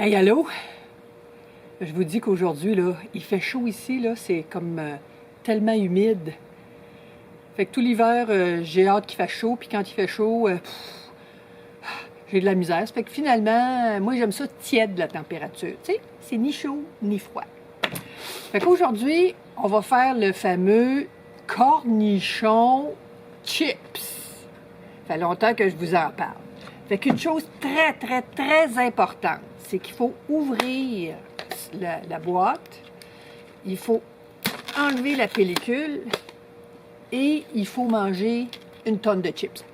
Hey, allô? Je vous dis qu'aujourd'hui, là, il fait chaud ici, là, c'est comme tellement humide. Fait que tout l'hiver, j'ai hâte qu'il fasse chaud, puis quand il fait chaud, j'ai de la misère. Ça fait que finalement, moi, j'aime ça tiède, la température. Tu sais, c'est ni chaud, ni froid. Fait qu'aujourd'hui, on va faire le fameux cornichon chips. Ça fait longtemps que je vous en parle. Fait qu'une chose très, très, très importante, c'est qu'il faut ouvrir la boîte, il faut enlever la pellicule et il faut manger une tonne de chips.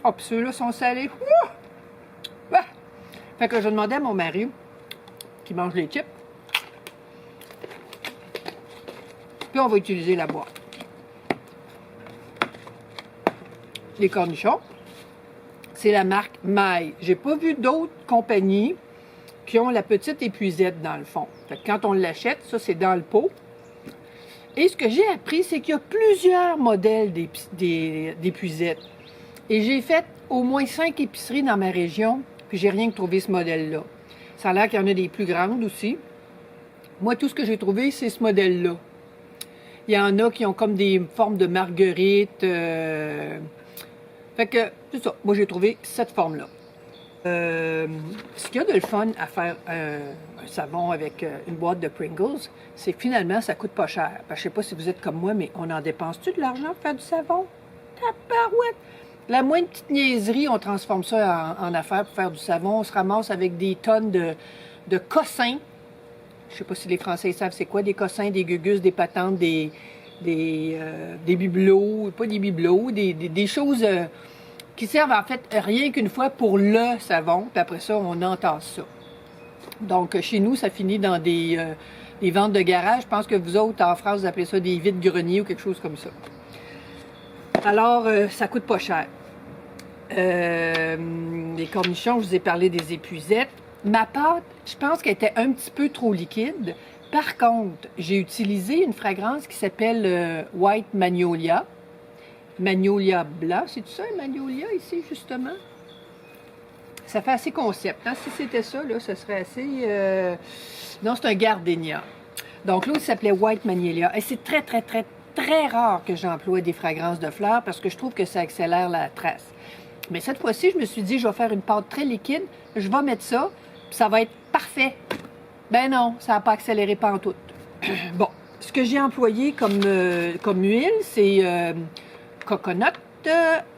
Oh, puis ceux-là sont salés. Ouh! Ah! Fait que je demandais à mon mari qui mange les chips. Puis on va utiliser la boîte. Les cornichons, c'est la marque Maille. J'ai pas vu d'autres compagnies qui ont la petite épuisette dans le fond. Fait que quand on l'achète, ça c'est dans le pot. Et ce que j'ai appris, c'est qu'il y a plusieurs modèles d'épuisettes. Et j'ai fait au moins 5 épiceries dans ma région, puis j'ai rien que trouvé ce modèle-là. Ça a l'air qu'il y en a des plus grandes aussi. Moi, tout ce que j'ai trouvé, c'est ce modèle-là. Il y en a qui ont comme des formes de marguerite. Fait que, c'est ça. Moi, j'ai trouvé cette forme-là. Ce qu'il y a de le fun à faire un savon avec une boîte de Pringles, c'est que finalement, ça coûte pas cher. Je sais pas si vous êtes comme moi, mais on en dépense-tu de l'argent pour faire du savon? Tabarouette! La moindre petite niaiserie, on transforme ça en affaires pour faire du savon. On se ramasse avec des tonnes de cossins. Je sais pas si les Français savent c'est quoi, des cossins, des gugus, des patentes, des bibelots, pas des bibelots, des choses qui servent en fait rien qu'une fois pour le savon, puis après ça, on entasse ça. Donc, chez nous, ça finit dans des ventes de garage. Je pense que vous autres, en France, vous appelez ça des vides-greniers ou quelque chose comme ça. Alors, ça coûte pas cher. Les cornichons, je vous ai parlé des épuisettes. Ma pâte, je pense qu'elle était un petit peu trop liquide. Par contre, j'ai utilisé une fragrance qui s'appelle White Magnolia. Magnolia blanc, c'est-tu ça, Magnolia, ici, justement? Ça fait assez concept, hein? Si c'était ça, là, ça serait assez... Non, c'est un gardénia. Donc, l'autre s'appelait White Magnolia. Et c'est très, très, très, très rare que j'emploie des fragrances de fleurs parce que je trouve que ça accélère la trace. Mais cette fois-ci, je me suis dit, je vais faire une pâte très liquide, je vais mettre ça, puis ça va être parfait. Ben non, ça n'a pas accéléré pantoute. Bon, ce que j'ai employé comme huile, c'est coconut,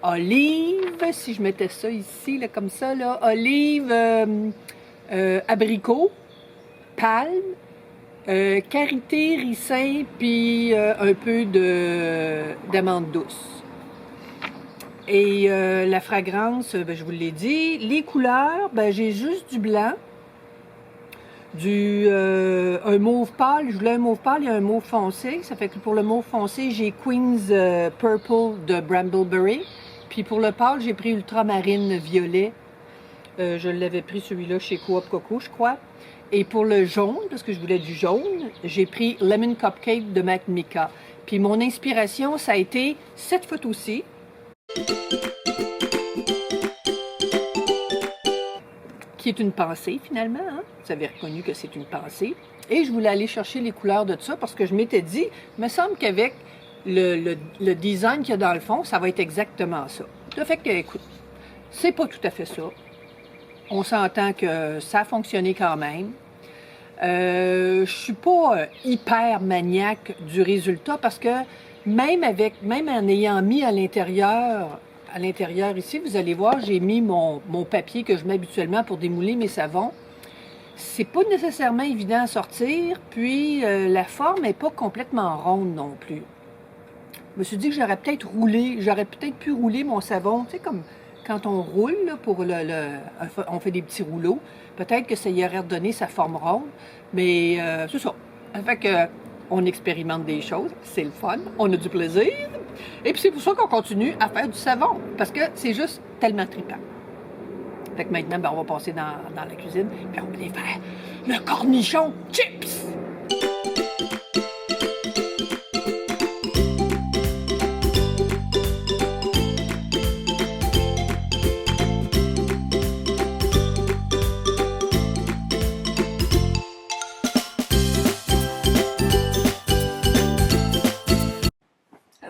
olive, si je mettais ça ici, là, comme ça, là, olive, abricot, palme, karité, ricin, puis un peu d'amande douce. Et la fragrance, ben, je vous l'ai dit. Les couleurs, ben, j'ai juste du blanc, un mauve pâle. Je voulais un mauve pâle et un mauve foncé. Ça fait que pour le mauve foncé, j'ai Queen's Purple de Brambleberry. Puis pour le pâle, j'ai pris Ultramarine Violet. Je l'avais pris celui-là chez Coop Coco, je crois. Et pour le jaune, parce que je voulais du jaune, j'ai pris Lemon Cupcake de Mac Mika. Puis mon inspiration, ça a été cette photo-ci. Qui est une pensée finalement, hein? Vous avez reconnu que c'est une pensée. Et je voulais aller chercher les couleurs de ça parce que je m'étais dit, il me semble qu'avec le design qu'il y a dans le fond, ça va être exactement ça. Ça fait que, écoute, c'est pas tout à fait ça. On s'entend que ça a fonctionné quand même. Je suis pas hyper maniaque du résultat parce que même en ayant mis à l'intérieur ici, vous allez voir, j'ai mis mon papier que je mets habituellement pour démouler mes savons. C'est pas nécessairement évident à sortir, puis la forme n'est pas complètement ronde non plus. Je me suis dit que j'aurais peut-être pu rouler mon savon, tu sais, comme quand on roule là, on fait des petits rouleaux. Peut-être que ça y aurait redonné sa forme ronde, mais c'est ça. Fait que on expérimente des choses, c'est le fun, on a du plaisir. Et puis c'est pour ça qu'on continue à faire du savon, parce que c'est juste tellement trippant. Fait que maintenant, ben, on va passer dans la cuisine, puis on va aller faire le cornichon chips!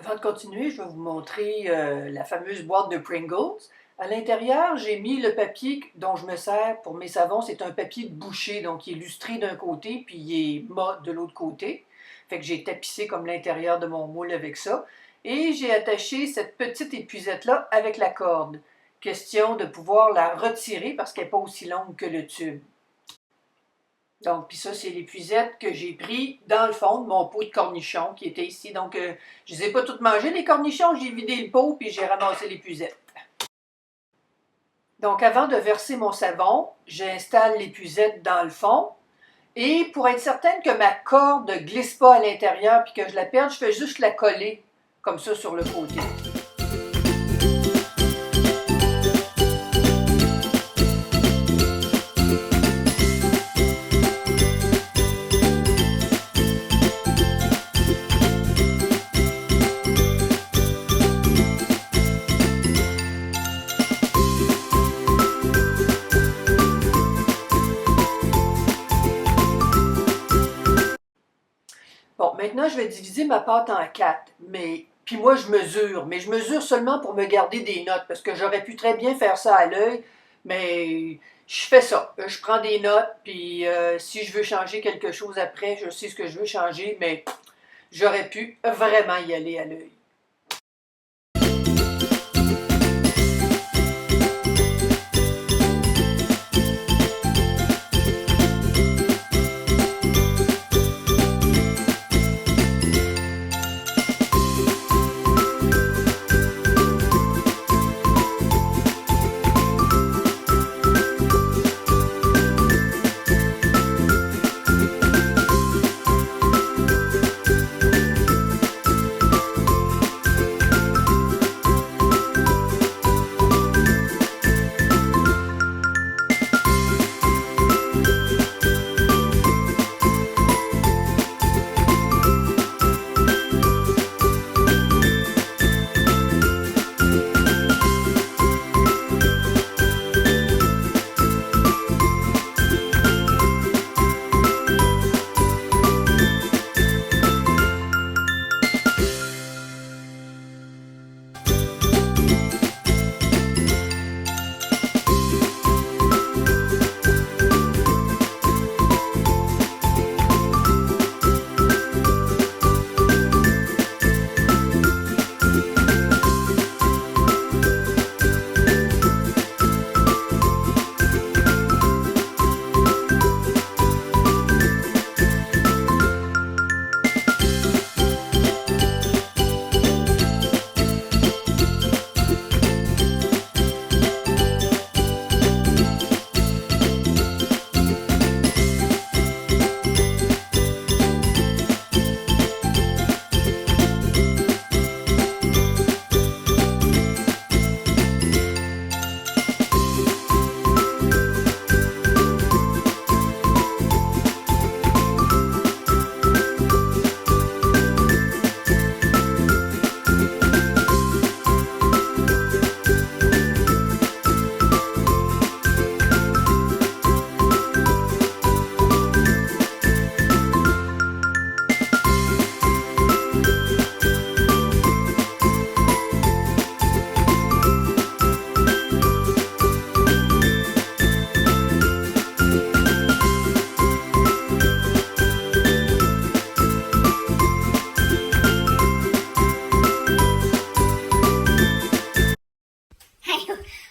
Avant de continuer, je vais vous montrer la fameuse boîte de Pringles. À l'intérieur, j'ai mis le papier dont je me sers pour mes savons. C'est un papier de boucher, donc il est lustré d'un côté, puis il est mat de l'autre côté. Fait que j'ai tapissé comme l'intérieur de mon moule avec ça. Et j'ai attaché cette petite épuisette-là avec la corde. Question de pouvoir la retirer parce qu'elle n'est pas aussi longue que le tube. Donc, puis ça, c'est l'épuisette que j'ai pris dans le fond de mon pot de cornichons qui était ici. Donc, je ne les ai pas toutes mangées, les cornichons. J'ai vidé le pot puis j'ai ramassé l'épuisette. Donc, avant de verser mon savon, j'installe l'épuisette dans le fond. Et pour être certaine que ma corde ne glisse pas à l'intérieur puis que je la perde, je fais juste la coller comme ça sur le côté. Bon, maintenant, je vais diviser ma pâte en 4. Puis moi, je mesure. Mais je mesure seulement pour me garder des notes. Parce que j'aurais pu très bien faire ça à l'œil. Mais je fais ça. Je prends des notes. Puis si je veux changer quelque chose après, je sais ce que je veux changer. Mais j'aurais pu vraiment y aller à l'œil.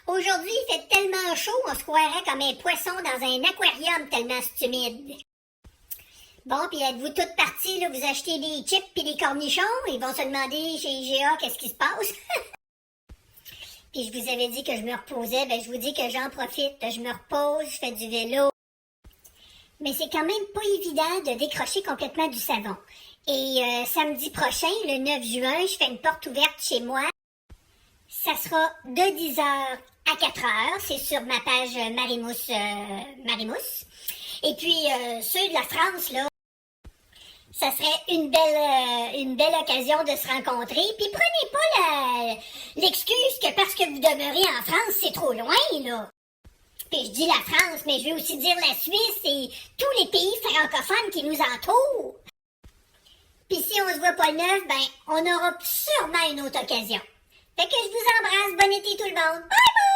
Aujourd'hui, il fait tellement chaud, on se croirait comme un poisson dans un aquarium tellement c'est humide. Bon, puis êtes-vous toutes parties, là, vous achetez des chips puis des cornichons? Ils vont se demander chez IGA qu'est-ce qui se passe. Puis je vous avais dit que je me reposais, ben je vous dis que j'en profite, je me repose, je fais du vélo. Mais c'est quand même pas évident de décrocher complètement du savon. Et samedi prochain, le 9 juin, je fais une porte ouverte chez moi. Ça sera de 10h à 4h, c'est sur ma page Marimousse. Et puis, ceux de la France, là, ça serait une belle occasion de se rencontrer. Puis prenez pas l'excuse que parce que vous demeurez en France, c'est trop loin, là. Puis je dis la France, mais je veux aussi dire la Suisse et tous les pays francophones qui nous entourent. Puis si on se voit pas le 9, ben, on aura sûrement une autre occasion. Fait que je vous embrasse. Bon été tout le monde. Bye bye!